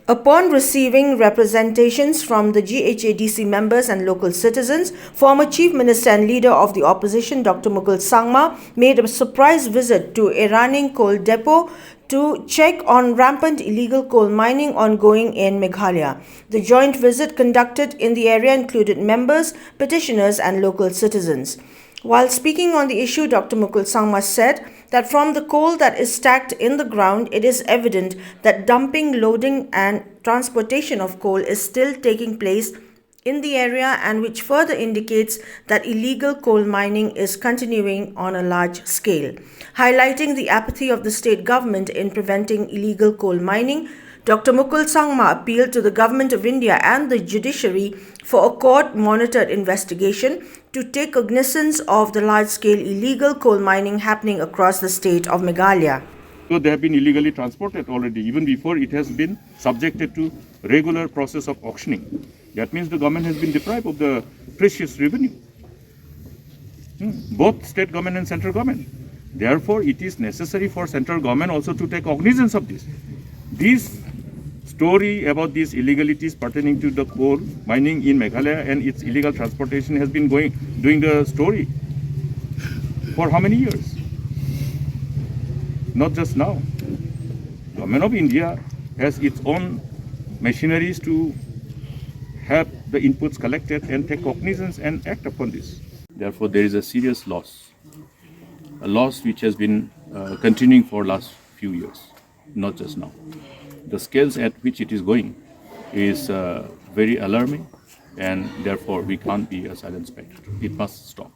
Upon receiving representations from the GHADC members and local citizens, former Chief Minister and leader of the opposition Dr. Mukul Sangma made a surprise visit to Eraning Coal Depot to check on rampant illegal coal mining ongoing in Meghalaya. The joint visit conducted in the area included members, petitioners and local citizens. While speaking on the issue, Dr. Mukul Sangma said that from the coal that is stacked in the ground, it is evident that dumping, loading and transportation of coal is still taking place in the area, and which further indicates that illegal coal mining is continuing on a large scale. Highlighting the apathy of the state government in preventing illegal coal mining, Dr. Mukul Sangma appealed to the Government of India and the judiciary for a court-monitored investigation to take cognizance of the large-scale illegal coal mining happening across the state of Meghalaya. So they have been illegally transported already, even before it has been subjected to regular process of auctioning. That means the government has been deprived of the precious revenue. Both state government and central government. Therefore, it is necessary for central government also to take cognizance of this. This story about these illegalities pertaining to the coal mining in Meghalaya and its illegal transportation has been doing the story for how many years? Not just now. Government of India has its own machineries to have the inputs collected and take cognizance and act upon this. Therefore, there is a serious loss, a loss which has been continuing for last few years, not just now. The scales at which it is going is very alarming, and therefore we can't be a silent spectator. It must stop.